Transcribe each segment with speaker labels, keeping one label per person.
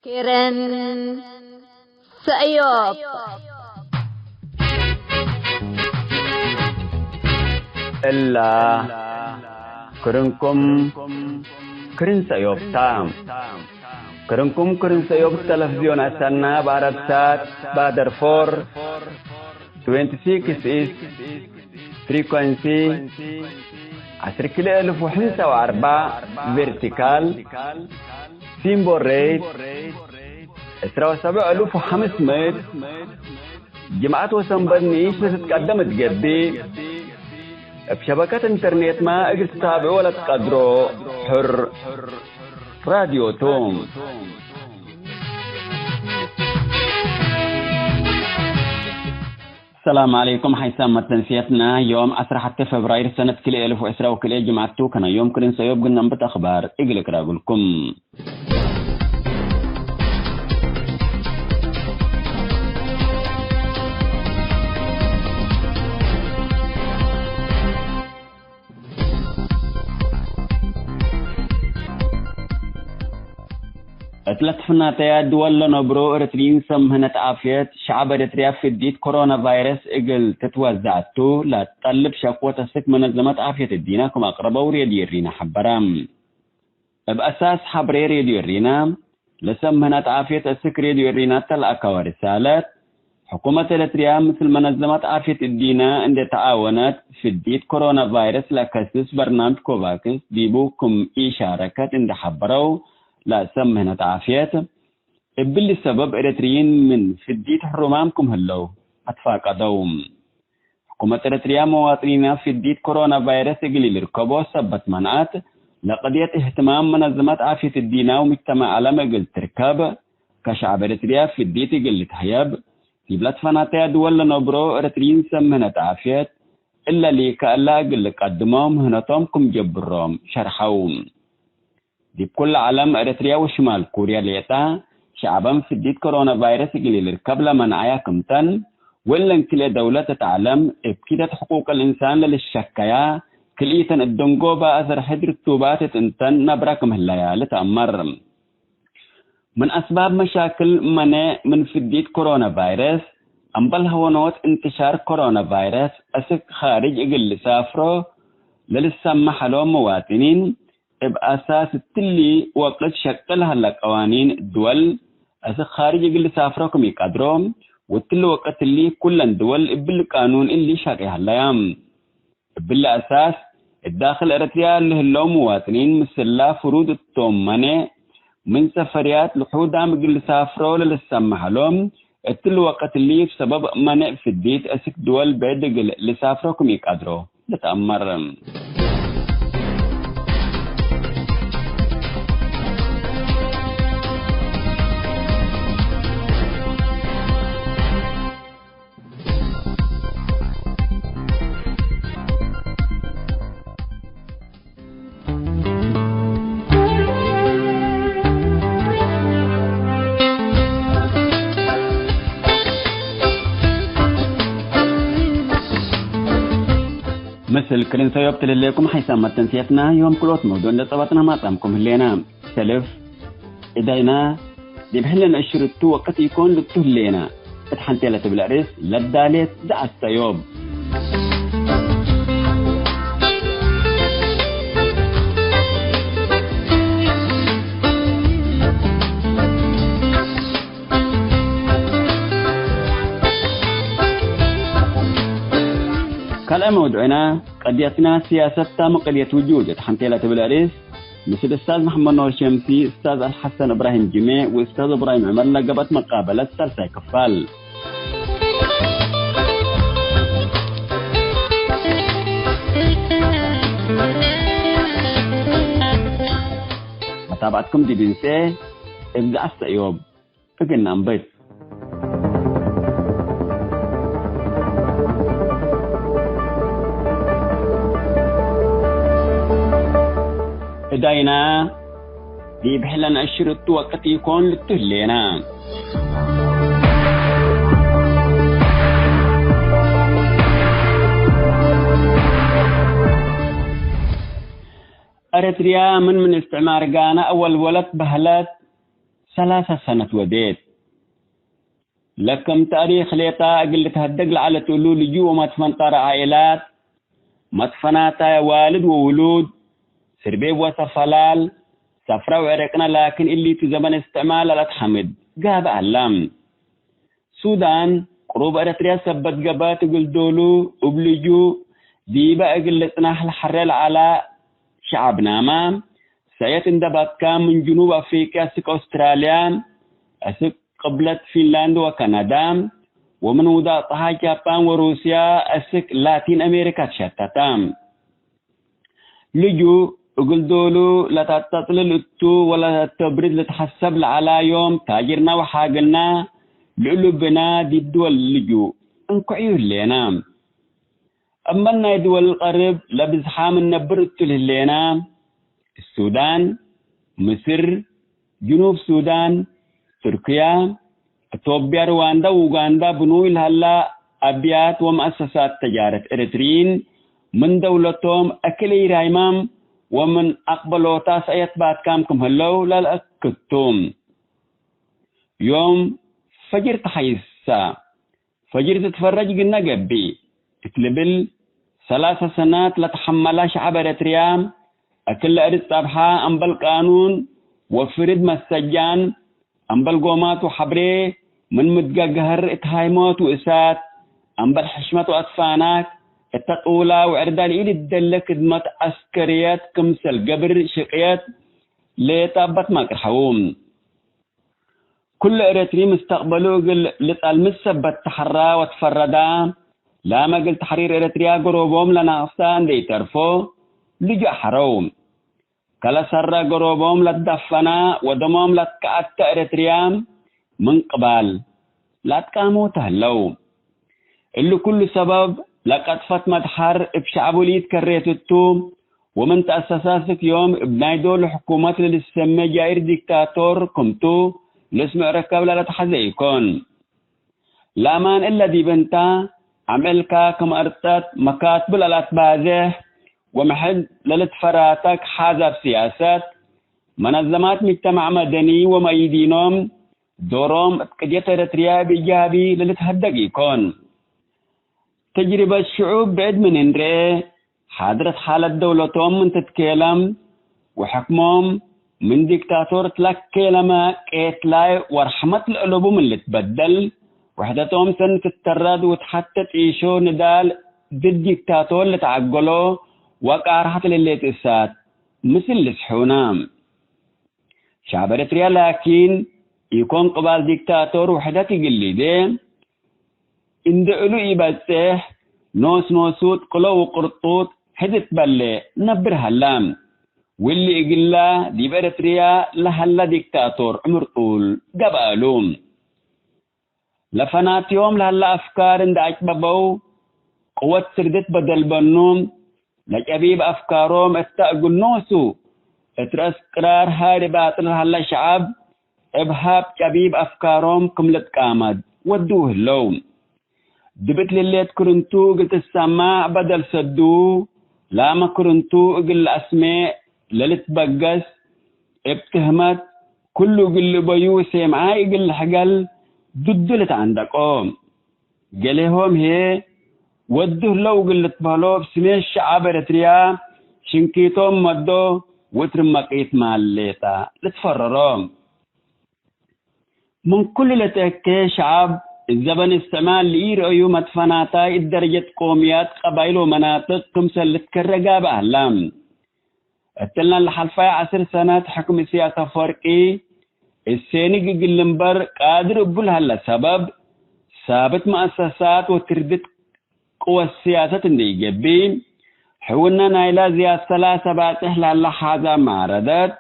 Speaker 1: كيرن سأيوب
Speaker 2: إلا كرنكم كرن سأيوب تام كرنكم كرن سأيوب تلفزيون أسنا باربسات بادر 26 is frequency 10,004 vertical symbol rate 7,500 جماعات وسنبنيش تتقدم تقدي بشبكة انترنت ما اجل تتابعوا ولا تقدروا حر راديو توم. السلام عليكم. حيثما تنسيتنا يوم 10 فبراير سنة 2010 وكل جماعتو كان يوم كرين سيوب قلنا نبت أخبار إقلق راقلكم. اتلتفنا تياد ولا نبرو ارترين سمهنة عافية شعب ارتريا في الديت كورونا فيروس اقل تتوزعتو لا تطلب شكوى تسك منظمة عافية الدينكم اقربوا ريدي الرينا حبرام بأساس حبري ريدي الرينا لسمهنة عافية تسك ريدي الرينا تلقى ورسالات حكومة ارتريا مثل منظمة عافية الدينا عند تعاونت في الديت كورونا فيروس لكسس برنامج كوفاكس بيبوكم إشاركات عند حبروا لا سمهنا عافيات باللي سبب إريتريين من فديت حرمامكم هلو أتفاق دوم حكومة إريتريا مواطنين فديت كورونا فيروس اللي يركبوا سبت منعات لقضية اهتمام منظمات عافية الدينا ومجتمع عالم قل تركب كشعب إريتريا فديت قل تهيب في بلاد فناتيا دول نبرو إريتريين سمهنا عافيات إلا لي كألا قل قدمهم هنتومكم جبروم شرحوم دي بكل عالم إريتريا وشمال كوريا ليتا شعبا في الديت كورونا فيروس اللي يركب لمن عياكم تن ولا كل دولة تتعلم ابكيدة حقوق الإنسان للشكايا كلية الدنقوبة أثر حجر التوبات تنتن نبراكم هلايا لتأمر من أسباب مشاكل من في الديت كورونا فيروس أمبل هونوت انتشار كورونا فيروس أسك خارج إقل سافرو للسمح لهم مواطنين بأساس التلي وقت شكلها القوانين الدول أساس خارج اللي سافركم يقدرون والتلي وقت اللي كل الدول بالقانون اللي شاقها الليام بالأساس الداخل إريتريا اللي هلو مواطنين مثل فروض التومنة من سفريات لحودام اللي سافروا للسمح لهم التلي وقت اللي بسبب منع في الديت أسك دول بعد اللي سافركم يقدروا لتأمر مثل كرين سيوب تلليكم حيثما تنسيتنا يوم كلوت موضوع لطبطنا ما طامكم هلينا سلف إداينا دي بحلنا الشرطو وقت يكون للتهلينا اتحنتي لتبلاريس لداليت دع السيوب كلام موضوعنا قضيتنا سياسة تام قضية وجود حمتيلة بلاريس مثل أستاذ محمد نور شمسي أستاذ الحسن إبراهيم جميع وأستاذ إبراهيم عمر لقبت مقابلة سلسة كفال متابعتكم دي بنسي ابدأ السيوب فقلنا نبيت داينا دي بحلنا الشرط وقت يكون للتهلينا أريتريا من استعمار غانا أول ولد بهلات 3 سنة وديت لكم تاريخ ليتا قلت هدق على تقولوا لجو ومدفنطار عائلات مدفناتا والد وولود سربيب وسفلال سفرة وعرقنا لكن اللي تزمن استعمال لا تحمد قاب علام سودان قروب أريتريا سبت قبات قل دولو وبلجو ديبا قلتنا الحريل على شعبنا ما سيات اندبات كام من جنوب أفريقيا سك أستراليا أسك قبلت فنلند وكندا ومن وضعتها جابان وروسيا أسك لاتين أمريكا تشتتام لجو قل دولو لا تتطلل التو ولا تبرد لتحسب على يوم تاجرنا وحاقلنا لقلوبنا دي الدول اللجو انقعيو لنا أما لنا دول القرب لبزحام النبر لنا السودان مصر جنوب السودان تركيا إثيوبيا رواندا وأوغندا بنوي لهلا أبيات ومؤسسات تجارة إريتريين من دولتهم أكلي رايمام ومن أقبلوا تاسعيات بعد كامكم هلو للأكتوم يوم فجر تحيسا فجر تتفرج قلنا قبي اتلبل 3 سنوات لتحملها شعب إريتريا أكل أرد طبحا أنبل قانون وفرد مسجان أنبل قومات وحبري من متقهر اتهايمات وإسات أنبل حشمات وأطفانات التقولة وعردال إيد الدلة كدمات عسكريات كمسل قبر شقيات ليتابت ما كرحوم كل إريتري مستقبلوا قل لتالمسة بالتحرى وتفردا لا ما قل تحرير إريتريا قروبهم لنا أفسان دي ترفو لجا حروم كلا سر قروبهم لتدفنا ودمهم لتكأت إريتريا من قبال لا تقاموا تهلو اللي كل سبب لقد فت مدحر بشعبه اللي يتكريت التوم ومن تأسساتك يوم بنايدول حكومات للسمي جاير ديكتاتور كمتو لاسم ركب لا تحزيكون لا مان إلا دي بنتا عملكا كم أرتات مكاتب للأتبازه ومحد للتفراتك حازب سياسات منظمات مجتمع مدني وميدينهم دورهم قدية إريتريا بإيجابي للتهدقيكون تجربة الشعوب بعد من إنري حضرت حالة دولتهم من تتكلم وحكمهم من ديكتاتور تلك كلمة كيتلاي ورحمة القلوب من اللي تبدل وحدتهم سنة الترد وتحتت إيشو ندال ضد ديكتاتور اللي تعقلوا وقع راحت اللي تقسات مثل السحونام شعب إريتريا لكن يكون قبال ديكتاتور وحدتي قلي دي إن دقلو يبسه نوسوت قلو وقرطوط حدث بالله نبر هلام واللي يقلا دي إريتريا لهلا ديكتاتور عمر طول قبالوم لفنات يوم لهلا أفكار اند عجببو قوة سردت بدل بنوم لجبيب أفكارهم استأقل نوسو اترأس قرار هاري باطل هلا شعب ابهاب جبيب أفكارهم كملت قامد ودوه اللوم دبت لليت كرنتو قلت السماع بدل سدو لا ما كرنتو قل أسماء للتبقس ابتهمت كله قل بيو سيمعاي قل حقل ددلت عندكم قالهم هي وده لو قلت بهلو بسمي الشعب إريتريا شنكيتهم مدو وترمقيت ماليتا لتفررهم من كل لتأكي شعب الزبن استعمال لإيرأيو مدفناتاي الدرجة قوميات قبائل ومناطق كمسل لتكرقا بأهلام اتلنا لحلفاء 10 سنة حكم سياسة فرقي السيني قلنبر قادر أبولها لسبب ثابت مؤسسات وتردت قوى السياسة النيجابين حولنا نايلا زيادة 3 باتح لحاذا معرضات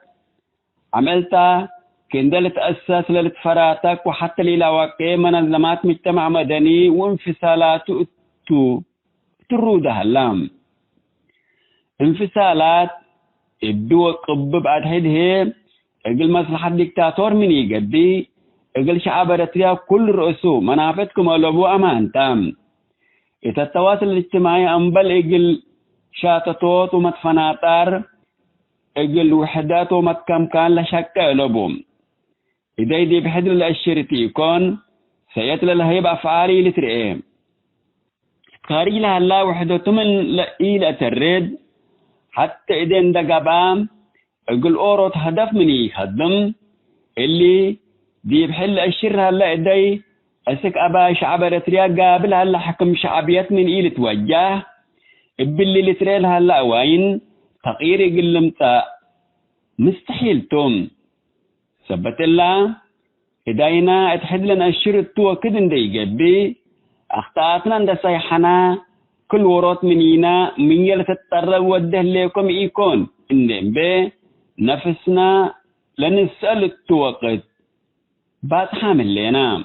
Speaker 2: عملتها كندل تأسس للتفراتك وحتى للاواقع منظمات مجتمع مدني وانفصالات ترودها اللام انفصالات ابدو قب بعد هي اقل مصلحة ديكتاتور من يقدي اقل شعب إريتريا كل رؤسو منافتكم ألوبو أمان تام إذا التواصل الاجتماعي أنبل اقل شاتطوت ومدفناتار اقل وحدات ومتكم كان لشك ألوبوم إذا يدي بحدر الأشرتي يكون سيتل لها يبقى أفعالي لترئيم كاري لها الله وحده تمن لإيلة الرد حتى إذا اندقبام أقول أوروت هدف مني يخدم اللي دي بحل الشر هلا إدي أسك أبا شعب رتريا قابل هلا حكم شعبيات من إيلة توجه باللي لتريل هلا وين تغيير قلمتا مستحيل توم ثبت الله إداينا اتحد لنا الشر التوى كدن دي قبي أخطأتنا عند سيحنا كل وروت منينا من يلتطر وده لكم يكون إن به نفسنا لنسأل التوقت بعد حامل لنا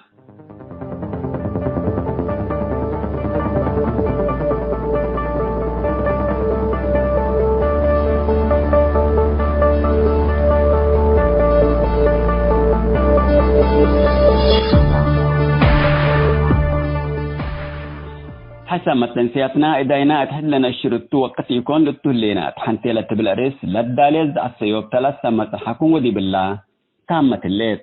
Speaker 2: حسب ما تنسياتنا إداينا أتحد لنا الشرط وقت يكون للتهلينا تحنتي لتبالأرس لداليز السيوب ثلاث سمة تحكم ودي بالله تامة الليل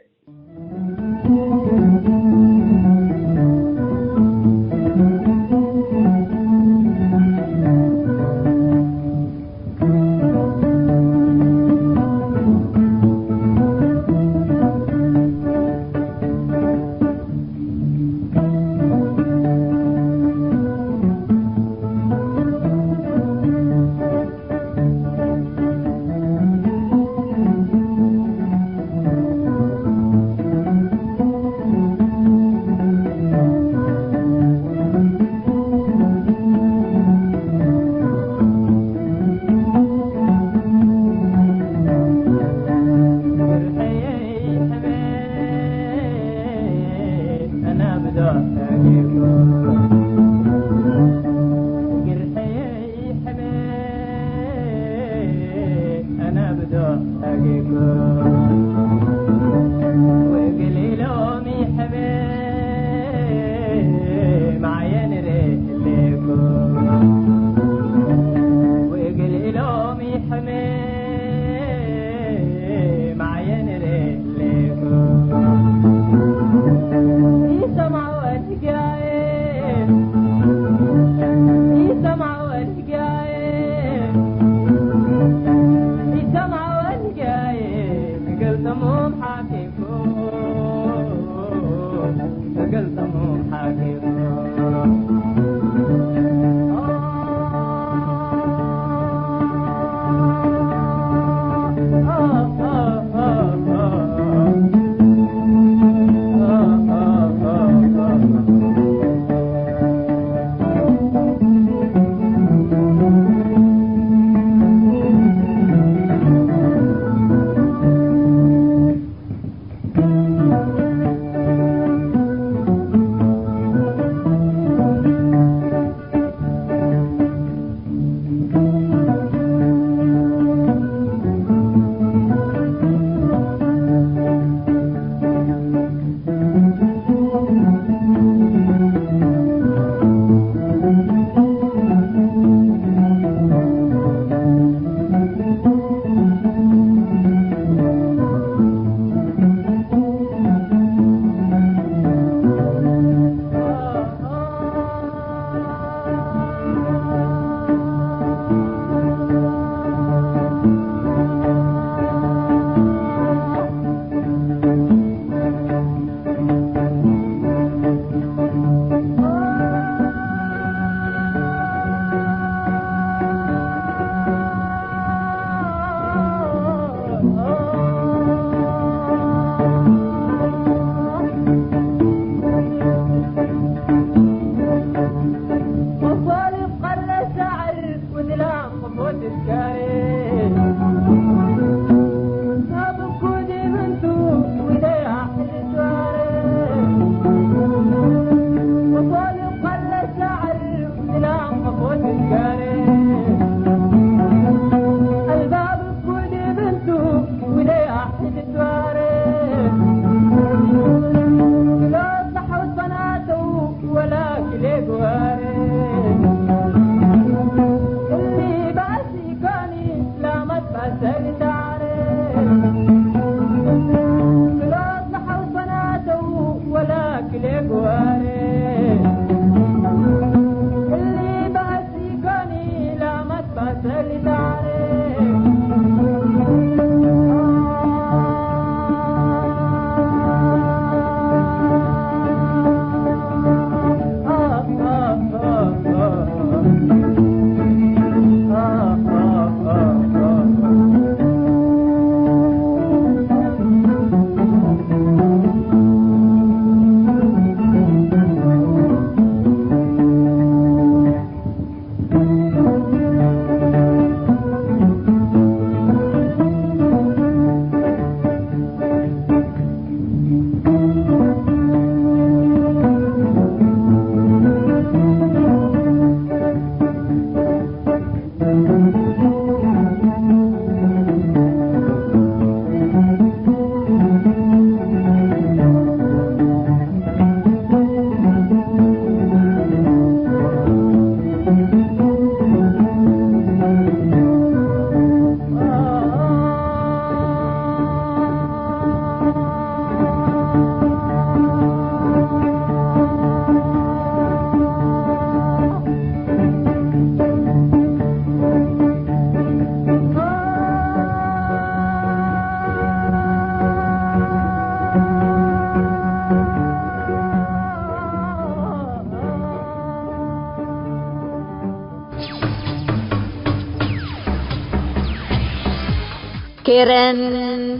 Speaker 1: كيرن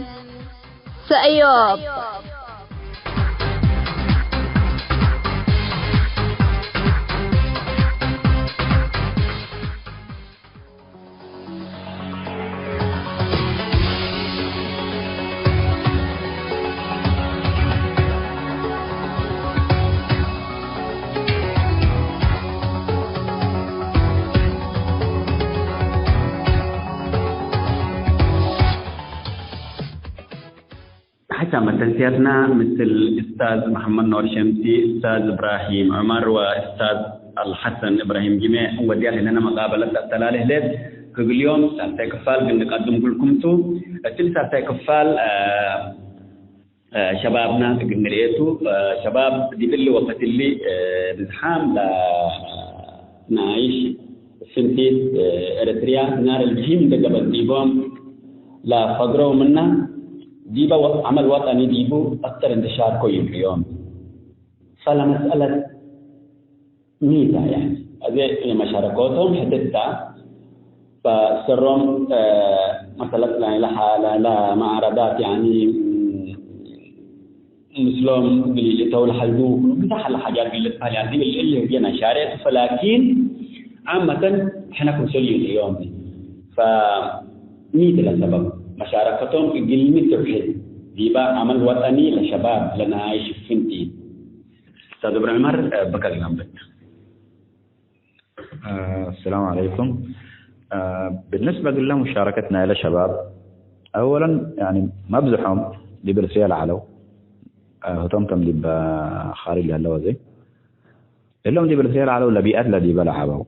Speaker 1: سأيوب.
Speaker 2: تنسياتنا مثل أستاذ محمد نور شمسي، أستاذ إبراهيم عمر، وأستاذ الحسن إبراهيم جميع وديال لنا مقابلة التلالة ليت كل يوم ساعتين كفال بنقدم لكم تو تل ساعتين كفال شبابنا قلنا شباب دي اللي وقت اللي بزحام لا نعيش في إريتريا نار الجيم دقبل ديبهم لا فقروا منا ديبا عمل وطني ديبو أكثر انتشار كويس اليوم. فالمسألة ميزة يعني هذه مشاركاتهم حدثتها فسرهم مثلا لا معارضات يعني مسلم اللي تول حلدوك بتاع الحاجات اللي يعني اللي هي نشارات فلكن عامة احنا كمسؤولين اليوم فميزة لسبب مشاركتهم في قلم التوحيد ديبا عمل وطني لشباب لنا عايش في فنتين. أستاذ إبراهيم بكر جنبك.
Speaker 3: السلام عليكم. بالنسبة لمشاركتنا إلى شباب أولا يعني مبزحهم دي برسالة علو هتمتم دي بخارج هاللوزي اللهم دي برسالة علو لبيئات لدي بلعبوا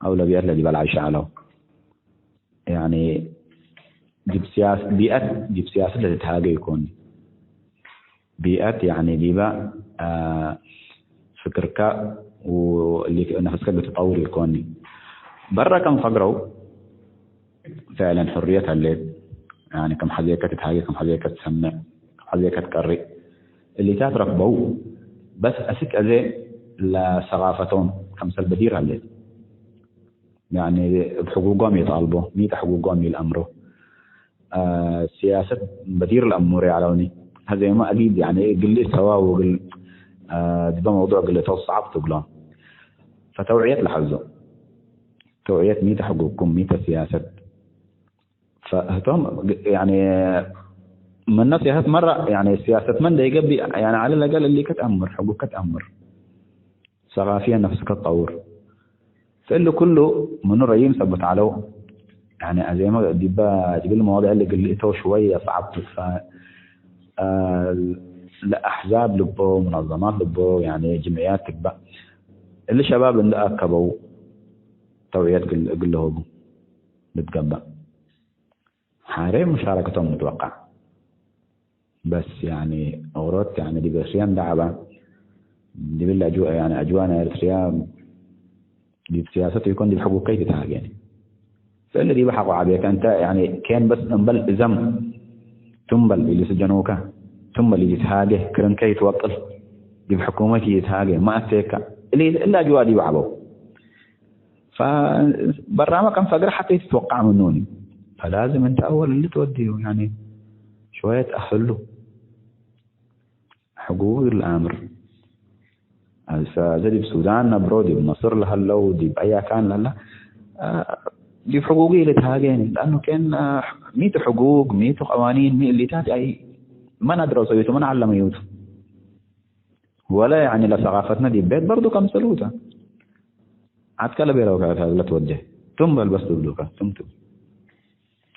Speaker 3: أو لبيئات لدي بلعيش علو يعني جيب سياسة بيئات جيب سياسة اللي تتهاجي يكون بيئات يعني ديبا فكرك واللي نفسك بتطور يكوني برا كم فقروا فعلا حرية الليل يعني كم حزيكة تتهاجي كم حزيكة تسمع كم حزيكة تكري اللي تترك بو بس أسك أزي لثقافتهم كمثل بدير الليل يعني بحقوقهم يطالبوا ميت حقوقهم يلأمروا سياسة بدير الأمور علوني هذا ما أكيد يعني قل سوا وقل ده موضوع قل توصعب تقولون فتوعية لحظه توعية ميت حقوقكم ميت سياسة فهم يعني من نصيحة مرة يعني سياسة من ده يقبل يعني على الأقل اللي كتأمر حقوق كتأمر ثقافيا نفسك تطور فإله كله من رأيين ثبت عليه يعني زي ما ديبا جيب المواضيع اللي قلتها شوية صعب لأحزاب لبو منظمات لبو يعني جمعيات تكبر اللي شباب اللي أكبوا توعيات قلهم بتقبل حارين مشاركتهم متوقع بس يعني أورات يعني دي بسيان دعبة دي بالله يعني أجوانا إريتريا دي سياسته يكون دي بحقوق كيف تهاجين فإلا دي بحقوا عبيا كانت يعني كان بس نبل زم تنبل اللي سجنوك تنبل اللي يتهاجه كرن كي توطل دي بحكومتي يتهاجه ما أتيك اللي إلا أجوا دي بعبو فبرامة كان فقر حتى يتوقع منوني فلازم أنت أول اللي توديه يعني شوية أحله حقوق الأمر زي بسودان نبرو دي بمصر لهلو دي بأي كان لهلا دي حقوقي اللي تهاجين لأنه كان ميت حقوق ميت قوانين ميت اللي تاتي أي ما ندرس سويته ما نعلم يوته ولا يعني لثقافتنا دي بيت برضو كم سلوته عاد كلا بيلو كذا لا توجه تنبل بس تبلوكا تمتم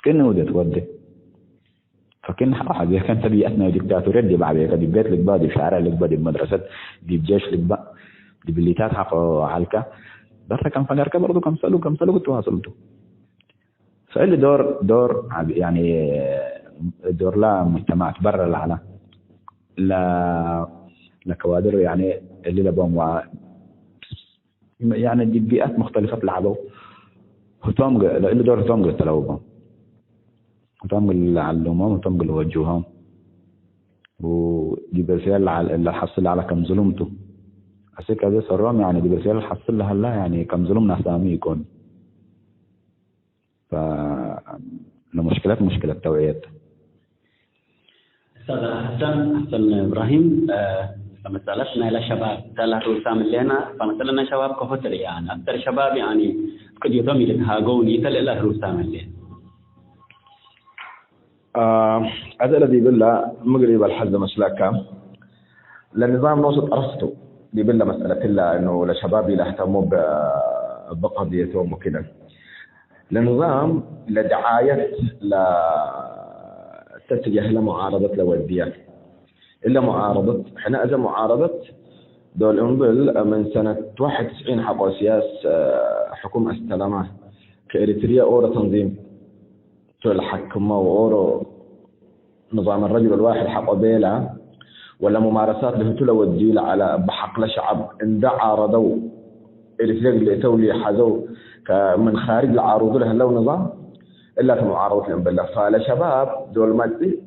Speaker 3: كأنه وده توجه فكن حق كان تبيئتنا ديكتاتورية دي بعدين دي بيت لك بقى دي شارع لك بقى دي مدرسة دي بجيش لك بقى دي بليتات حق علكة بس كان فجر كبرضو كم سلوك تواصلته فاللي دور يعني دور لا مجتمعات برا العالم لا كوادر يعني اللي لبهم يعني دي بيئات مختلفة لعبوا هتوم اللي دور هتوم قلتلوهم هتوم اللي علمهم هتوم اللي وجههم ودي برسيال اللي حصل على كم ظلمته أسيك هذا سرهم يعني دي برسيال اللي حصل لها لا يعني كم ظلمنا سامي يكون فالمشكلات مشكلة توعية.
Speaker 2: أستاذ حسن إبراهيم فمثالتنا إلى شباب تلا روسام لنا فمثلنا شباب كفتر يعني أكثر شباب يعني قد يضمي لتهاجوني تلا إلى روسام لنا.
Speaker 4: هذا الذي بالله مقرب الحد مسلكا للنظام نوصل أرسطو دي بالله مسألة إلا إنه لشباب لا اهتموا بقضيتهم وكذا. لنظام لدعاية تتجه لمعارضة لوديات إلا معارضة إحنا إذا معارضة دول أنبل من سنة 91 حقوا سياس حكومة استلامات كإريتريا أورا تنظيم الحكومة وأورا نظام الرجل الواحد حقوا بيلا ولا ممارسات له تلودي على بحق لشعب إن عارضوا إريتريا اللي تولي حزوا من خارج العروض له لو نظام إلا كمعارضة الأنبلة فلشباب دول مادي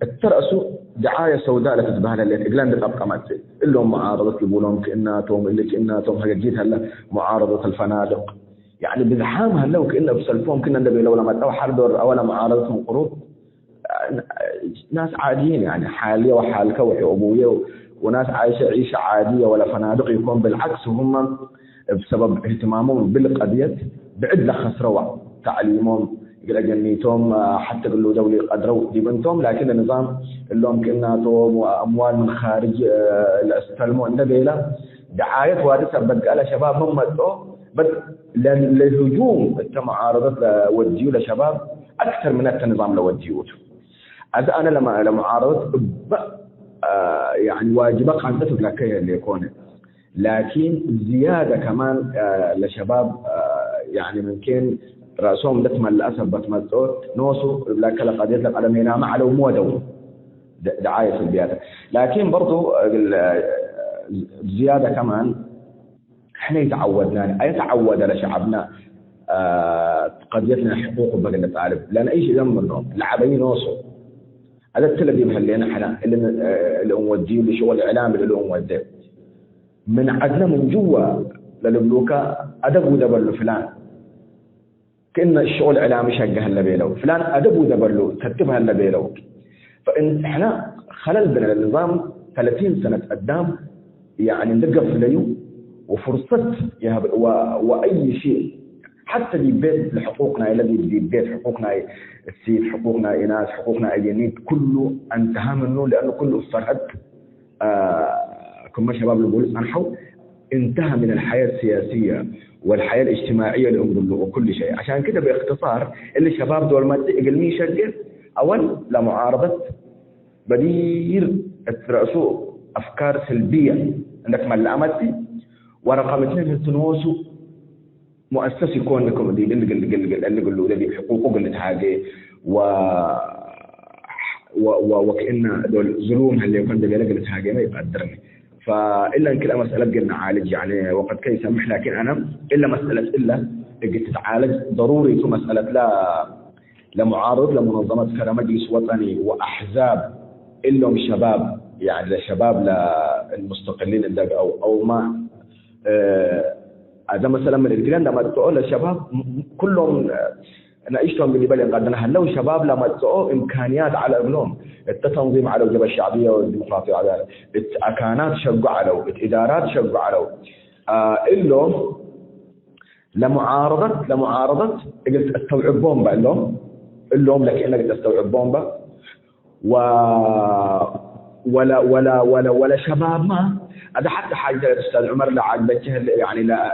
Speaker 4: الترأسوا دعاية سوداء لتتبهنا اللي إقلان دقاء مادي اللي هم معارضة البولون كإناتهم اللي كإناتهم هجيت هلا معارضة الفنادق يعني بزحامها لو كإنه بسلفهم كنا نبي لولا ما أو حردور أولا معارضتهم قروض ناس عاديين يعني حالية وحالك وحبوية وناس عايشة عيشة عادية ولا فنادق يكون بالعكس وهم بسبب اهتمامهم بالقضية بعد لخسروا تعليمهم يقول جنيتهم حتى قالوا دولي قدروا دي بنتهم لكن النظام اللهم كإناتهم وأموال من خارج الاستلموا النبيلة دعاية وارثة بقى على شباب هم بس للهجوم المعارضة لوديو لشباب أكثر من النظام لوديوته هذا أنا لما عارضت يعني واجبك عن ذاتك لكي اللي يكون لكن زيادة كمان لشباب يعني ممكن رأسهم لتما للأسف بتمزوت نوصوا لك لقضية لقدم هنا مع لو مو دولة دعاية في البيئة لكن برضو زيادة كمان احنا يتعود لشعبنا قضيتنا حقوق بقى نتعرف لأن أي شيء منهم لعبين نوصوا هذا التلبي بهاللينا احنا اللي نوديه لشغل إعلام اللي نوديه من عدنا من جوا للبلوكا أدب ودبر فلان كأن الشغل إعلامي شقه هلا بيلو فلان أدب ودبر له ترتبها هلا بيلو فإن إحنا خلل بين النظام 30 سنة قدام يعني ندقف ليو وفرصة وأي شيء حتى دي بيت لحقوقنا الذي دي بيت حقوقنا السيد حقوقنا إناث حقوقنا اليمين كله انتهى منه لأنه كله فرهد كما شباب البوليس أنحوا انتهى من الحياة السياسية والحياة الاجتماعية لأمره وكل شيء عشان كده باختصار اللي شباب دول ما تقلمي شجر أول لمعارضة بدير الرأسو أفكار سلبية عندك من الأمتي ورقم 2 التنوسو مؤسس يكون لكم دي اللي قلوا دي حقوقه اللي تهاجي وكأن دول ظلوم اللي يكون دي اللي تهاجي ما يقدرني فإلا إن كل مسألة قلنا عالج يعني وقد كي يسمح، لكن أنا إلا مسألة إلا قلت تعالج ضروري في مسألة لا معارض لمنظمات كمجلس وطني وأحزاب إلهم شباب يعني لشباب للمستقلين أو ما هذا مثلا من الكلام لما تقول الشباب كلهم نعيشهم بالنسبة لنا هل لو شباب لما تقول إمكانيات على أبنهم التنظيم على الجبهة الشعبية والديمقراطية على أكانات شجع على إدارات شجع على إلهم لمعارضة قلت استوعب بومبا اللهم لك إنك تستوعب بومبا ولا شباب ما هذا حتى حاجة الأستاذ عمر لا عجبته يعني لا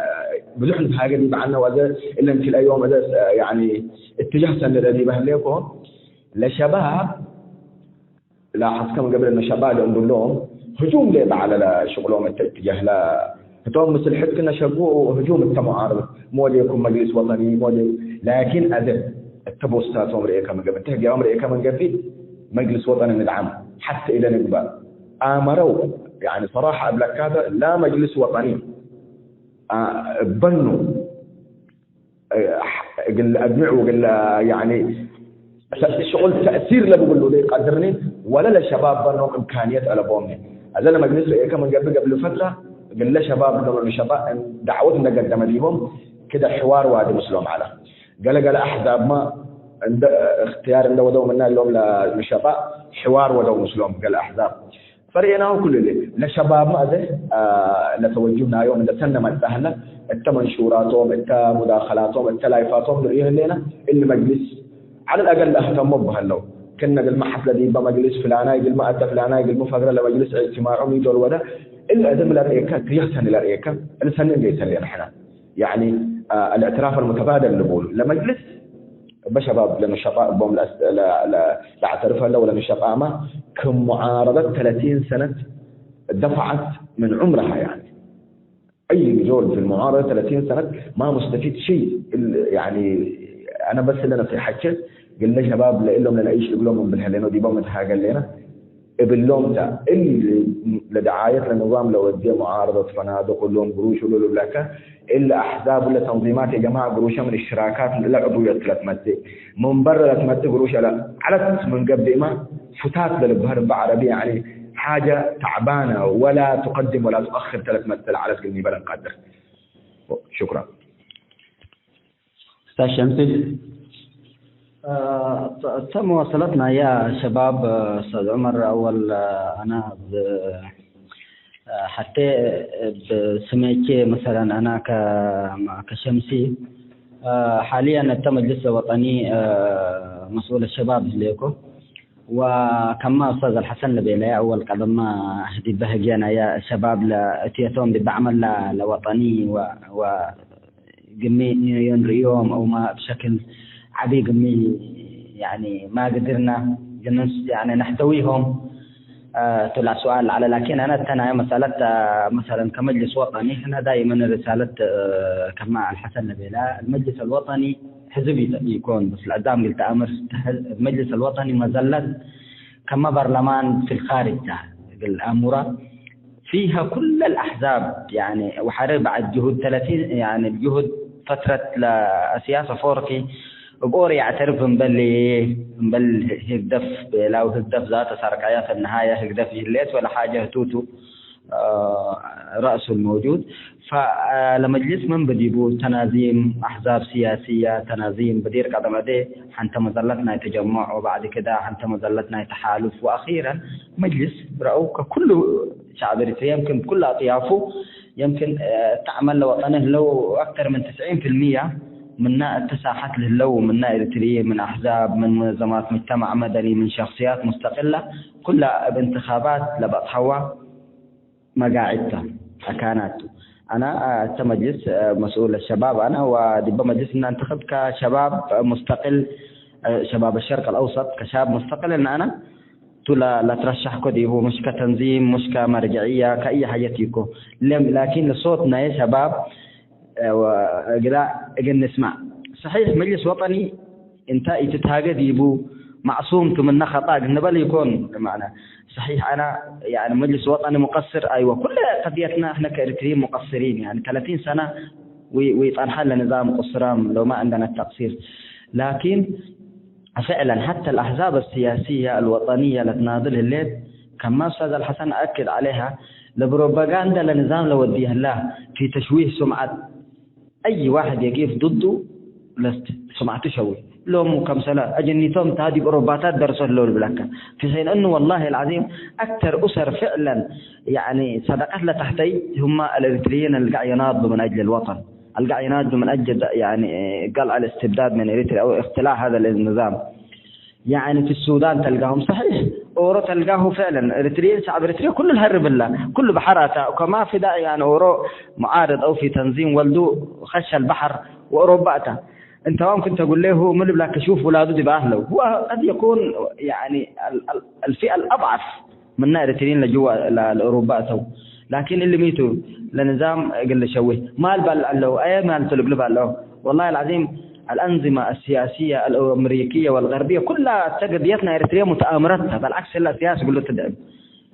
Speaker 4: بزحن في حاجة دي معنا وهذا إلا يمكن اليوم هذا يعني اتجاه سنة الذي بهليكم لشباب لاحظ كم قبل إن شباب يقول لهم هجوم ليه على شغلهم الاتجاه لا توم مثل حد كنا شبوه هجوم التمعارض مو ليكم مجلس وطني لكن هذا اتبعوا استاذ أمريكا من قبل تهجي أمريكا من قبل مجلس وطني ندعم حتى إلى نقبل آمروا يعني صراحة قبل هذا لا مجلس وطني بنوا قل أجمعوا قل يعني شغل تأثير لا بقول له ليه قدرني ولا للشباب بنوا إمكانيات على بومني هذا مجلس رئيكا من قبل فترة قل له شباب قبل الشباب دعوتنا قدم ليهم كده حوار وادي مسلم على قال أحزاب ما عند اختيار اللي ودوا منا اليوم للشباب حوار ودوا مسلم قال أحزاب فريناه كل اللي لشباب ما ذا لتوجهنا يوم إذا سنة ما سهلة التمنشوراتهم التمداخلاتهم التلايفاتهم نريه لنا اللي مجلس على الأقل أهتموا بهاللو كنا بالمحفلة دي بمجلس فلانا يقول ما أتى فلانا يقول مفاجرة لمجلس اجتماعهم يدور ولا إلا أدم الأريكة تيهسن الأريكة السنة اللي يسني نحن يعني الاعتراف المتبادل اللي بقول لمجلس بشباب لأن الشباب بهم لا اعترفها لو لأن الشباب ما كم معارضة 30 سنة دفعت من عمرها يعني أي رجل في المعارضة 30 سنة ما مستفيد شيء يعني أنا بس اللي أنا حكيت قلنا شباب لهم لنعيش لهم بالهلين ودي بهم قال لنا باللوم ده اللي لدعاية النظام لو ودي معارضة فنادق كلهم قروش ولا لك إلا أحزاب ولا تنظيمات يا جماعة قروش من الشراكات لا عضوية ثلاث مادة من برا 3 مادة قروش على من قبل ما فتات للبهرب عربية يعني حاجة تعبانة ولا تقدم ولا تؤخر 3 مادة على سكني بلا نقدر. شكرا.
Speaker 2: أستاذ شمسي.
Speaker 5: تم وصلتنا يا شباب أستاذ عمر أول أنا حتى بسميكي مثلا أنا كشمسي حاليا التمجلس الوطني مسؤول الشباب ليكو وكما أستاذ الحسن لبيلي أول قدم ما أهدي بهجينا يا شباب لأتيتهم بعمل لوطني وقمي يوم أو ما بشكل عبي قمي يعني ما قدرنا يعني نحتويهم طلع سؤال على لكن أنا الثانية مسألة مثلا كمجلس وطني احنا دائما رسالة كما الحسن نبيلا المجلس الوطني حزبي يكون بس الأدام قلت أمر المجلس الوطني مازال كما برلمان في الخارج الأمورة فيها كل الأحزاب يعني وحارب بعد جهود 30 يعني الجهود فترة لسياسة فورقي بقوري يعترف مبل هكدف لو هكدف ذات سرقايا في النهاية هكدف الليت ولا حاجة توتو رأسه الموجود فلمجلس من بديبو تنازيم أحزاب سياسية تنازيم بدير قدم دي حتى مظلتنا يتجمع وبعد كده حتى مظلتنا يتحالف وأخيرا مجلس رأوك كل شعب إريتريا يمكن بكل أطيافه يمكن تعمل لوطنه لو أكثر من 90% منا اتساحت للو منا إريتريا من أحزاب من منظمات مجتمع مدني من شخصيات مستقلة كلها بانتخابات لبطحوة مقاعدتها أكاناته أنا كمجلس مسؤول الشباب أنا ودب مجلس إن أنتخب كشباب مستقل شباب الشرق الأوسط كشاب مستقل إن أنا لا ترشح كدي هو مش كتنظيم مش كمرجعية كأي حاجة تيكو لكن لصوتنا يا شباب وقلا نسمع صحيح مجلس وطني انت يتتاجد يبو معصومتم من خطأ نبل يكون معنا صحيح. أنا يعني مجلس وطني مقصر أيوة، كل قضيتنا إحنا كإريتريين مقصرين، يعني 30 سنة ويطرح لنا نظام قصرام لو ما عندنا التقصير. لكن فعلا حتى الأحزاب السياسية الوطنية اللي تناضل الليل كما أستاذ الحسن أكد عليها البروباغندا لنظام لوديها الله في تشويه سمعة أي واحد يقف ضده سمعة تشوه لهم كم سنة أجنيتهم تهدي بروباتات درسوا له البلاكة، في حين أنه والله العظيم أكثر أسر فعلا يعني صدقت له تحتي هم الإريتريين اللي قاعد يناضلوا من أجل الوطن، اللي قاعد يناضلوا من أجل يعني قلع الاستبداد من إريتريا أو اختلاع هذا النظام. يعني في السودان تلقاهم صحيح، أورو تلقاه فعلا إريتريا، شعب إريتريا كله الهرب الله كله بحراته، وكما في داعي يعني أورو معارض أو في تنظيم ولدو خش البحر وأوروباته. أنت ممكن تقول له من بلاك شوف ولاده دي بأهله، هو قد يكون يعني الفئة الأضعف من إريتريين لجوا لأوروباته، لكن اللي ميتوا لنظام قل شوه ما البال له أي ما تلقلب له. والله العظيم الأنظمة السياسية الأمريكية والغربية كلها تقضيتنا إريتريا متآمرتها، بالعكس لا سياسة قلت تدعم.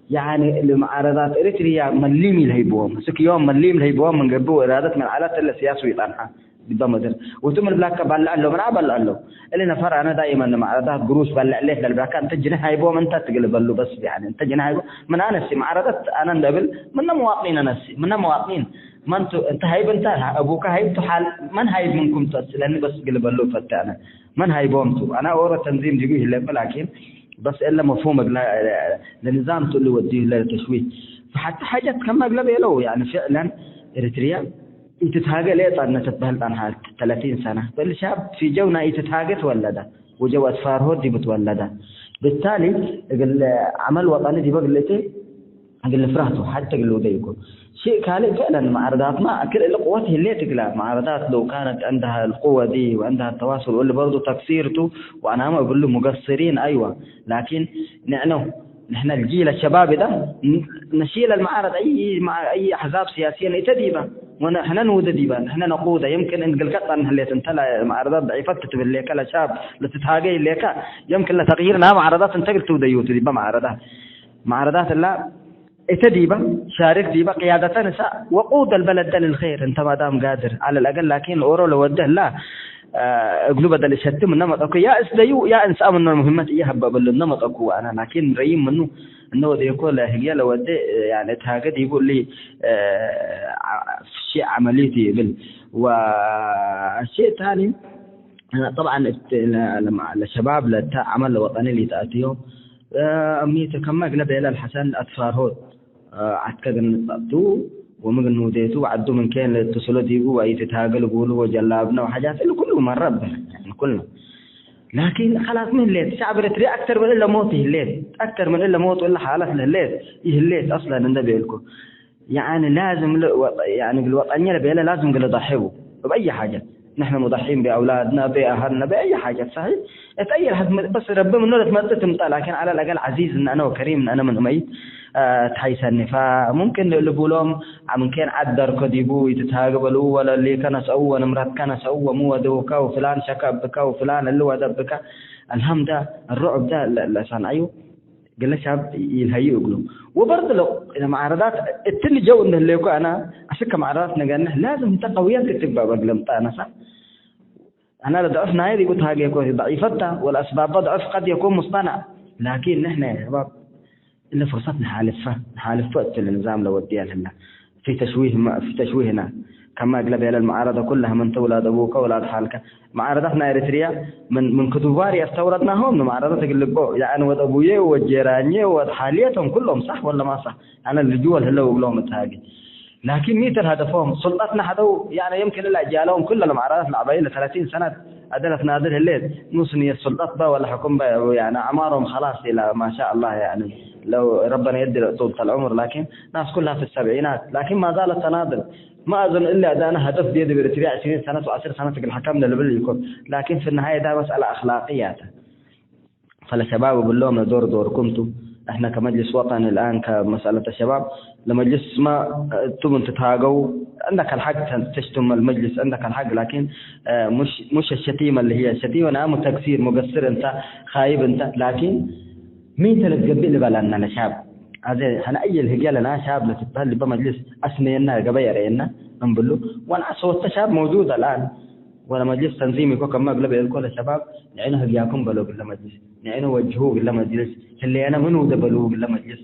Speaker 5: يعني المعارضات إريتريا مليم الهيبوهم سك يوم مليم الهيبوهم من قبوا إرادة من عالات السياسة ويطانها بالضمدر وتم البلاك بلع له من عبل له اللي نفر. أنا دائما معارضات قروش بلع ليه للبلاك أنت جنيه هيبوهم أنت تقلب له بس يعني أنت جنيه هيبوهم من أنا نفسي معارضات أنا ندبل من مواطنين نفسي من مواطنين ما أنت هيب أنت أبوك هيب تحال من هيب منكم لأني بس قلب له فتانا من هيبوهم أنا أورا تنظيم جيبيه لكن بس إلا مفهوم لنظام تقول له وديه للتشويه. فحتى حاجات كم أقلب له يعني فعلا إريتريا يتتهاجى ليه طالنا تتبهل عنها 30 سنة بالشاب في جونا يتتهاجى تولده وجوات فارهود دي بتولده. بالتالي عمل وطني دي بقلتي أقل فرحته حتى قلوا ديكم شيء كالي فعلا معارضات ما أكل قوته اللي تقلع معارضات لو كانت عندها القوة دي وعندها التواصل واللي برضو تقصيرته وأنا ما أقول له مقصرين أيوة، لكن نحن الجيل الشباب ده نشيل المعارض أي أحزاب سياسية نتديبه ونحن نودديبه نحن نقوده يمكن إن قلقت أن اللي تنتلى معارضات ضعيفة تتبه الليكا لشاب لتتهاجي الليكا يمكن لتغييرنا معارضات انتقل توديو تديبه معارضات الله اتديبه شارك ديبه قيادة نساء وقود البلد للخير انت ما دام قادر على الأقل. لكن الأورو لو وده لا قلوب بدل يشتم النمط أكو يا إسديو يا إنسان من المهمات إياها بقول النمط أكو أنا لكن رأيم منه إنه ده يقول هي لو وده يعني تهاجد يقول لي شيء عمليتي يقول. والشيء ثاني طبعا لما الشباب للعمل الوطني اللي تأتيهم أمنيته كما قلب إلى الحسن أطفارهود عتكد النطبتو ومن نوديتو وعدوا من كان الاتصالات يقولوا أي تتهاجل يقولوا وجلابنا وحاجات اللي كله مرة يعني كلنا. لكن خلاص من الليل شعب إريتريا أكثر من إلا موت الليل أكثر من إلا موت ولا حالة لليل الليل أصلا النبي لكم يعني لازم يعني بالوطنية بيلا لازم قل ضحيوا بأي حاجة. نحن مضحين بأولادنا بأهلنا بأي حاجة صحيح أتأيل بس رب من نور تمدت لكن على الأقل عزيز إن أنا وكريم إن أنا من أمي تحيسني. فممكن اللي بقولهم عم كان عدر كديبو يتتهاجبوا ولا اللي كان سوى نمرات كان سوى مو دوكا وفلان شكا بكا وفلان اللي هو دبكا الهم ده الرعب ده لسان أيوه قال له شاب يلهي يقولوا. وبرضه لو إذا معارضات التني جو إن اللي يكون أنا أشك معارضاتنا قالنا لازم تقويات تتبع بقلمت أنا صح أنا لضعفنا هذه قلت هاي يكون ضعيفتها والأسباب ضعف قد يكون مصطنع. لكن نحن يا شباب إلا فرصتنا حالف وقت النظام لو وديها لنا في تشويهنا كما قلب على المعارضة كلها من تولاد أبوك وولاد حالك. معارضتنا إريتريا من كتوفاري استوردناهم معارضة قلبوا يعني ود أبويه والجيرانيه وحاليتهم كلهم صح ولا ما صح أنا اللي جوا هلا وقلهم تهاجي. لكن ميتر هدفهم سلطتنا حدو يعني يمكن إلا جالهم كل المعارضات العبائية 30 سنة أدلت نادر الليل نصني السلطات با ولا حكم با يعني أعمارهم خلاص إلى ما شاء الله يعني لو ربنا يدي طول العمر. لكن ناس كلها في السبعينات لكن ما زالت تناضل. ما أظن إلا إذا أنا هدف دي بإريتريا 20 سنة و10 سنة الحكم اللي يكون. لكن في النهاية ده مسألة أخلاقيات. فالشباب بقول لهم دوركم احنا كمجلس وطني الآن كمسألة الشباب لمجلس ما تبون تتهاجوا، عندك الحق تشتم المجلس، عندك الحق، لكن مش الشتيمة اللي هي الشتيمة. نعم تقصير، مقصر أنت، خايب أنت، لكن مين تلتقبل بالنا أنا شاب هذا أنا أي الهجال أنا شاب لتتهلي بمجلس أسمينا قبيرينا نقول وأنا صوت شاب موجود الآن، ولا مجلس تنظيمي كما قبل الكل الشباب نعينه هجاكم بلو بالله مجلس، نعينه وجهوه بالله مجلس، اللي أنا منو دبلوه بالله مجلس.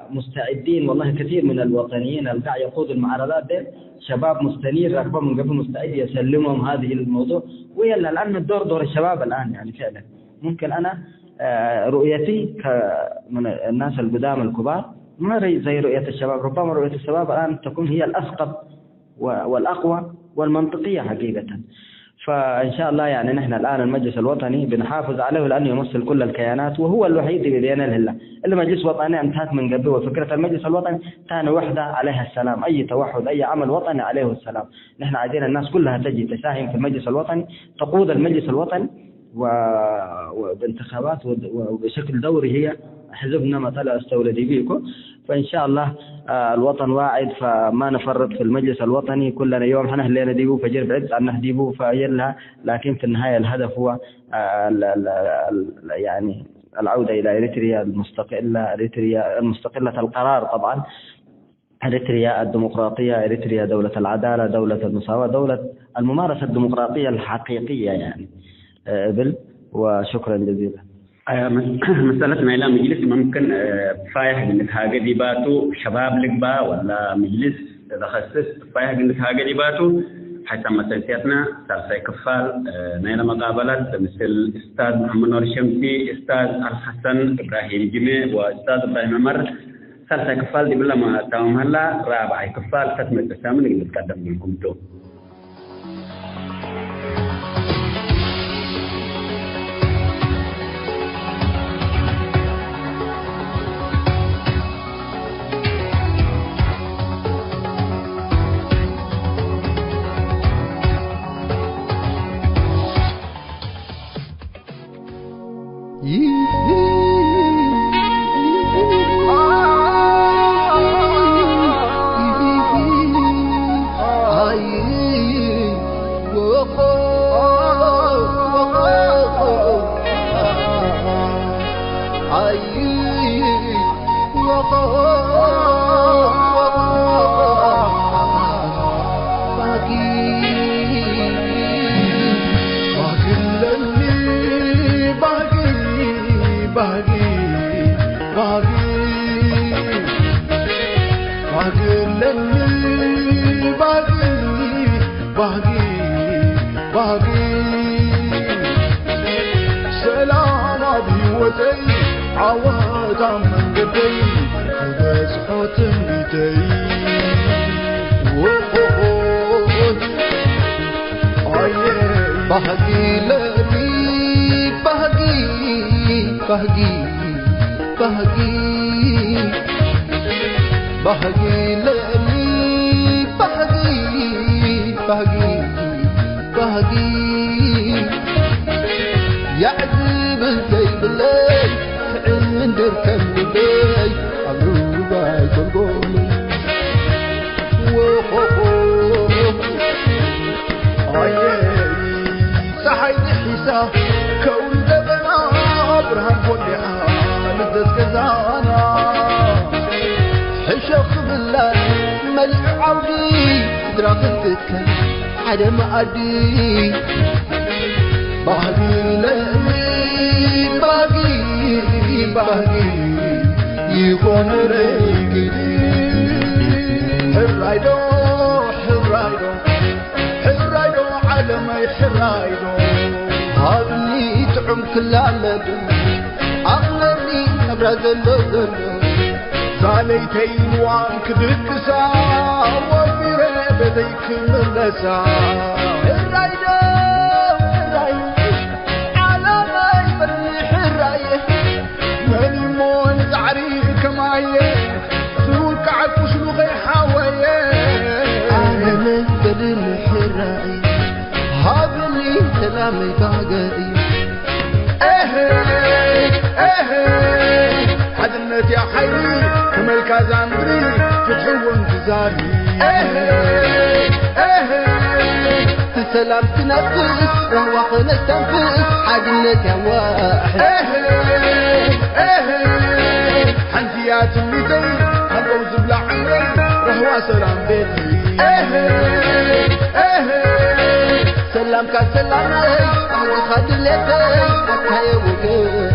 Speaker 5: مستعدين والله كثير من الوطنيين اللي قاعد يقود المعارضات ده شباب مستنير رغبة من قبل مستعد يسلمهم هذه الموضوع. ويلا الآن الدور دور الشباب الآن، يعني فعلا ممكن أنا رؤيتي من الناس القدام الكبار ما زي رؤية الشباب، ربما رؤية الشباب الآن تكون هي الأثقل والأقوى والمنطقية حقيقة. فإن شاء الله يعني نحن الآن المجلس الوطني بنحافظ عليه لأنه يمثل كل الكيانات، وهو الوحيد اللي بينال هلا اللي مجلس وطني انتهت من قبل. وفكرة المجلس الوطني ثاني وحدة عليها السلام، أي توحد أي عمل وطني عليه السلام. نحن عايزين الناس كلها تجي تساهم في المجلس الوطني، تقود المجلس الوطني وبانتخابات وبشكل دوري. هي حزبنا مثلا استولدي بيكم، فإن شاء الله الوطن واعد، فما نفرط في المجلس الوطني. كلنا يوم حنهلنا ديبو فجر بعد عن نهديبو فيلها، لكن في النهاية الهدف هو يعني العودة إلى إريتريا المستقلة، إريتريا المستقلة القرار طبعا، إريتريا الديمقراطية، إريتريا دولة العدالة، دولة المساواة، دولة الممارسة الديمقراطية الحقيقية يعني. وشكرا جزيلا.
Speaker 2: مسألة ما إلى مجلس ممكن فايح إنك هاجي ديباتو شباب لقبا ولا مجلس إذا خصص فايح إنك هاجي ديباتو حتى مسألتنا سالسة كفال نيل مقابلات مثل أستاذ محمد نور الشمسي، أستاذ الحسن إبراهيم جميع، وأستاذ إبراهيم عمر. سالسة كفال دي بلا ما تاهم هلا رابع كفال ختم التسامن اللي بتقدم لكم تو.
Speaker 6: هذا اللي سلامي باقي حدنت يا حيري كملك زامبري فتحو انتظاري
Speaker 7: سلام تنفس رواق نستنفس حدنت يا واحد
Speaker 6: حنزيات الليتي هبوز بلا عمري رهوة سلام بيتي
Speaker 7: سلام كسلامي أهدي خدلتي أكاي وقي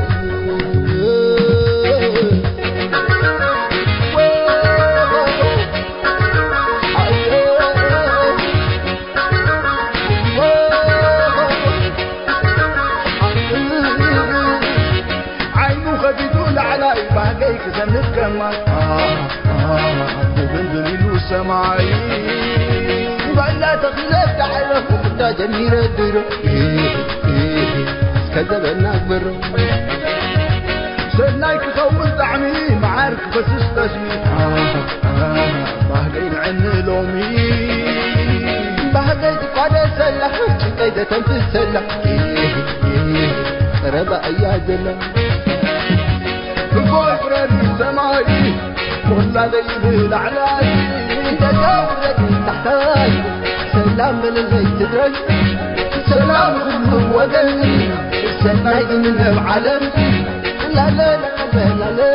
Speaker 6: باقيك زنك كمان بندليلو سماعي
Speaker 7: ولا تخلف تعرف وقتا جميل الدرو كذب النكبر
Speaker 6: سنايك خوز دعمي معارك بس استجمي باقين عن لومي
Speaker 7: باقيت قادة سلح شكايدة تنفس سلح ربا أيادنا
Speaker 6: البوي فريدي سماي ولا ذي العلاي
Speaker 7: تجاوزت تحتاج سلام من البيت تدرج
Speaker 6: سلام كله وقل
Speaker 7: سناي من العالم لا لا لا لا لا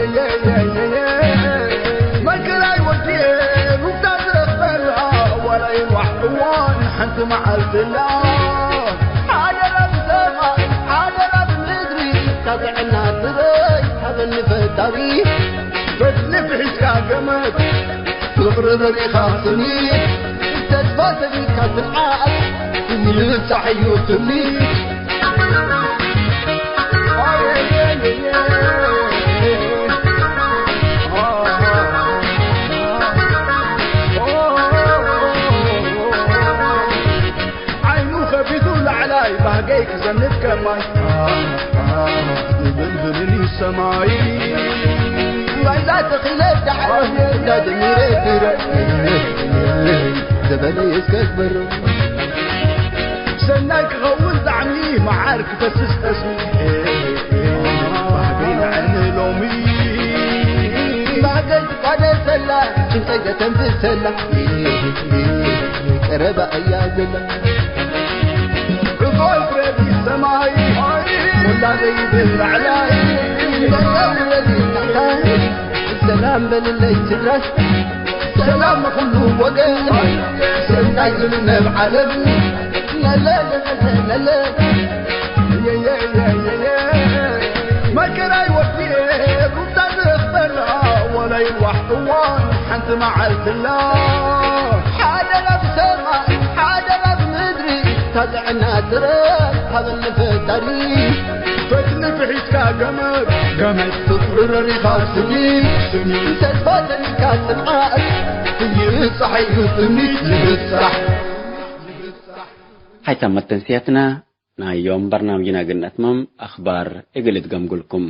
Speaker 6: يا ما كلاي وكيل وبتدرس بلا ولا يروح طوان حنت مع الفلاح
Speaker 7: تابعنا تري هذا النفتري
Speaker 6: بتنفعش كاجمد
Speaker 7: تبرر خاصني تثبت بك العقل اللي صحيوتني
Speaker 6: عينو خفيف العلاي باقيك زنك كمان بندلني سماي
Speaker 7: ولا تخلف تعرف لا دمير زبالة يسكبر
Speaker 6: سناك غوز دعمي معارك بس استسمي باقين عن لومي
Speaker 7: باقيت قادة سلا شنطيدة تنفس سلا ربا أيادنا
Speaker 6: عقول فريدي سماي ولا ذي العلاي
Speaker 7: السلام بل اللي تدرس سلام كله وقل سناي من العالم لا لا لا لا لا
Speaker 6: يا ما كراي وفيه وبتدرس بلا ولا يروح طوان حنت مع الفلاح
Speaker 7: حاجة لا بسمع حاجة لا بمدري تدعنا درس هذا اللي في التاريخ
Speaker 6: فتنفعش كاجمد جمد
Speaker 7: تفرر خاصني سنين تثبتني كاسمعات يصحي يصني يصح
Speaker 2: هاي تمت تنسيتنا نا يوم برنامجنا قلنا أتمم أخبار إقلت قمقلكم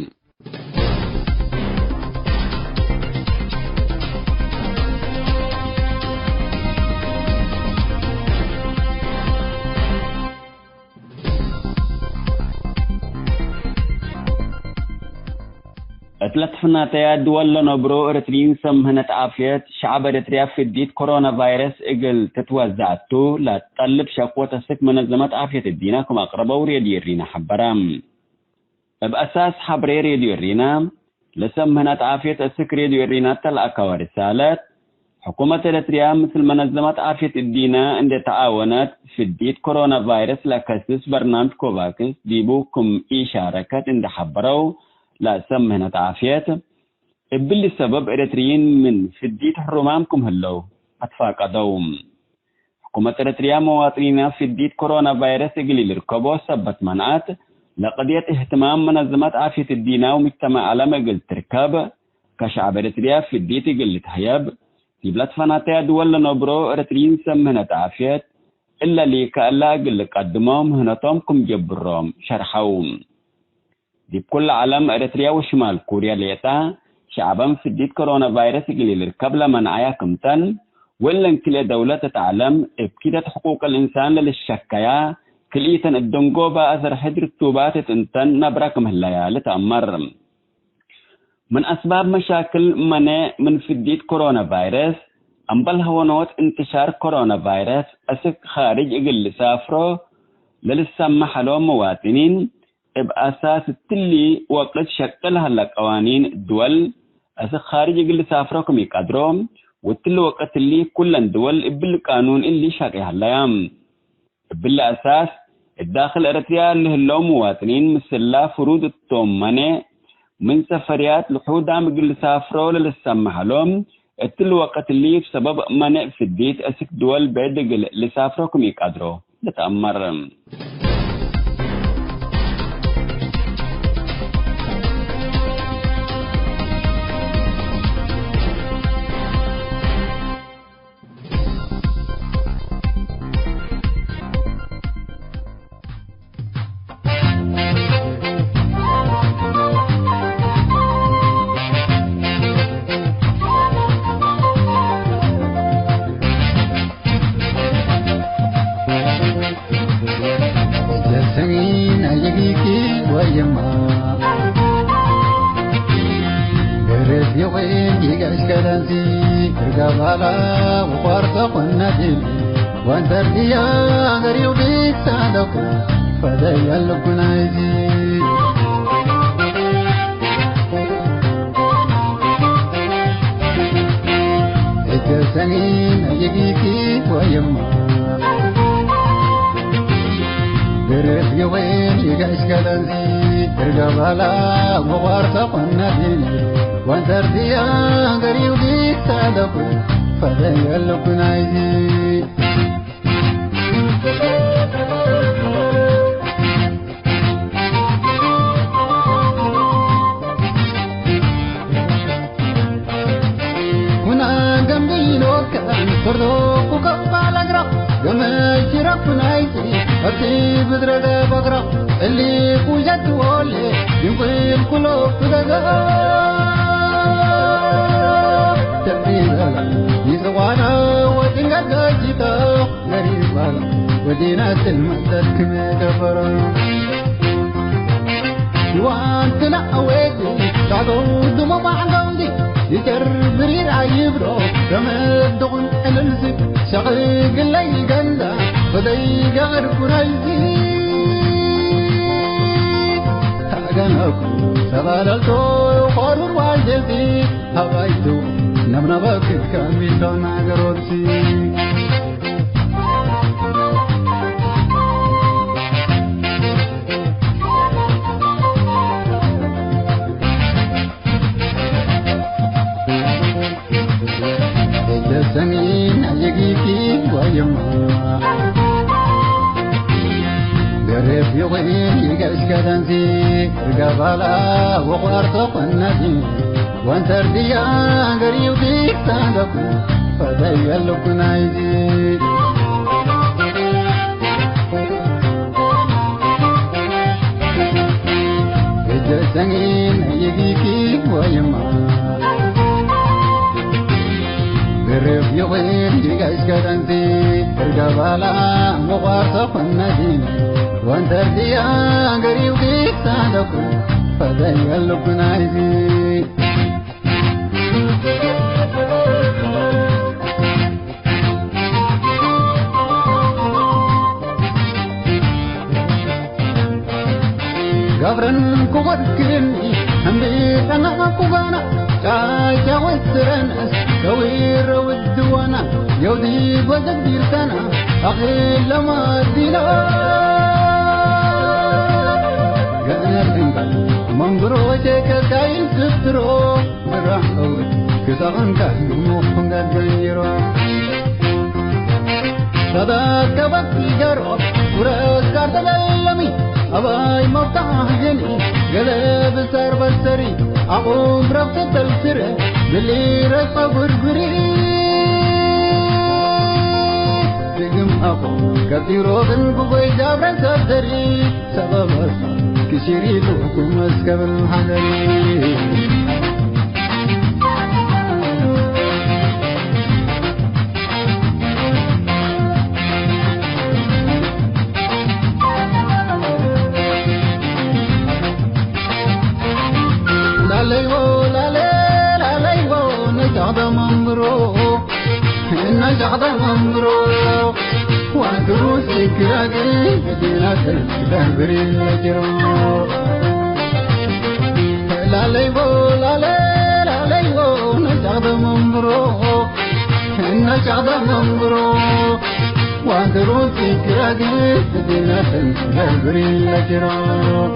Speaker 2: اتلتفنا تياد ولا نبرو ارترين سمهنة عافية شعب ارتريا في الديت كورونا فيروس اقل تتوزعتو لا تطلب شكوة السك منظمة عافية الدينا كما اقربوا ريديو الرينا حبرام بأساس حبري ريديو الرينا لسمهنة عافية السك ريديو الرينا تلقى ورسالات حكومة ارتريا مثل منظمة عافية الدينا عند تعاونات في الديت كورونا فيروس لكسس برنامج كوفاكس ديبوكم إشاركات عند حبروا لا سمهنة عافية باللي سبب إريتريين من فديت حرمامكم هلو أتفاق دوم حكومة إريتريا مواطنين فديت كورونا فيروس قليل الركبو سبت منعات لقضية اهتمام منظمات عافية الدينا ومجتمع عالمي قل تركاب كشعب إريتريا فديت قل تحياب في بلاد فناتيا دول نبرو إريتريين سمهنة عافية إلا لي كألا قل قدمهم هنتمكم جبرهم شرحوم دي بكل عالم إريتريا وشمال كوريا ليتا شعبا في الديت كورونا فيروس قليل قبل منعيا كمتن ولا كل دولة تتعلم ابكيدة حقوق الإنسان للشكايا كليتن الدنقوبة أثر حدر التوبات تنتن نبرك مهلايا لتأمر من أسباب مشاكل من فدية كورونا فيروس أمبل هونوت انتشار كورونا فيروس أسك خارج إقل سافرو للسمح لهم مواطنين بأساس التلي وقت شكلها لقوانين الدول أسك خارج إقل سافروكم يقدروم والتلي وقت اللي كل الدول بالقانون اللي شاقيها الليام بالأساس الداخل إريتريا اللي هلو مواطنين مثل فروض التومنة من سفريات لحودا مقل سافرو للسمح لهم التل وقت اللي بسبب منع في الديت أسك دول بعد لسافروكم يقدروا نتأمر
Speaker 7: جعد منبرو إن جعد منبرو وعدروس كراقي مدينة الدهبري الجرو لا ليبو لا ليبو نجعد منبرو إن جعد منبرو وعدروس كراقي مدينة الدهبري الجرو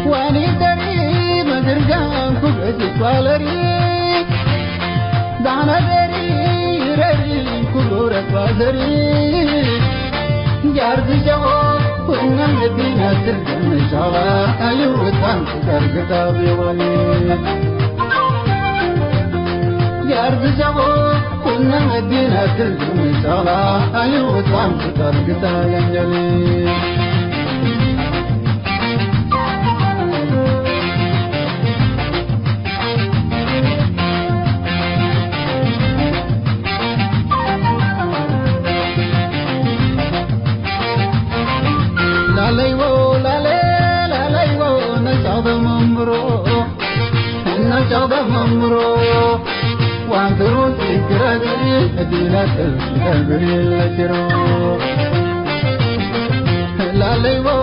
Speaker 7: واني دري مدرجان كبت والري دعنا دري ري كبرت وزري جارد جو كنا مدينة ترجم إن شاء الله أيوة تنكر كتابي ولي جارد جو كنا مدينة ترجم إن شاء الله أيوة تنكر كتابي ولي نجعد ممرو وعندروس الكراقي مدينة الدهبري الجرو لا ليبو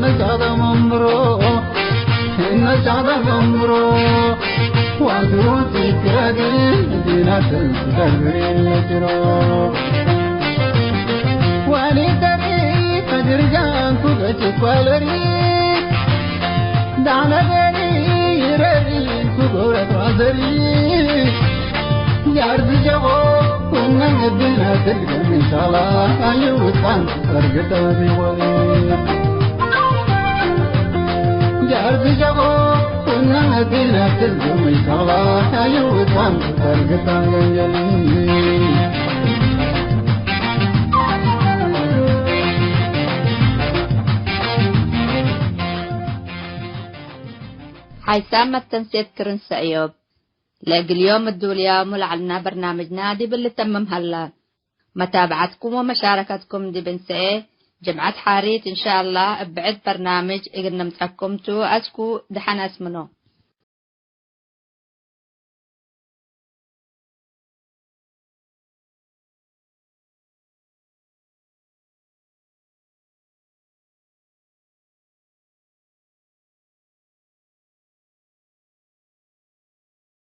Speaker 7: نجعد ممرو نجعد ممرو وعندروس الكراقي مدينة الدهبري الجرو واني دري مدرجان كوكتك والري دعنا بني ري كبرت وزري جارد جو كنا مدينة ترجم إن شاء الله أيوة تنكر كتابي ولي جارد جو كنا مدينة ترجم إن شاء الله أيوة تنكر كتابي ولي
Speaker 1: حيثما التنسيق كرنس أيوب لاقي اليوم الدولية ملعلنا برنامجنا دي باللي تمم هلا متابعتكم ومشاركتكم دي بنسئ جمعة حاريت إن شاء الله بعد برنامج إقنا متحكمتو أسكو دحنا اسمنو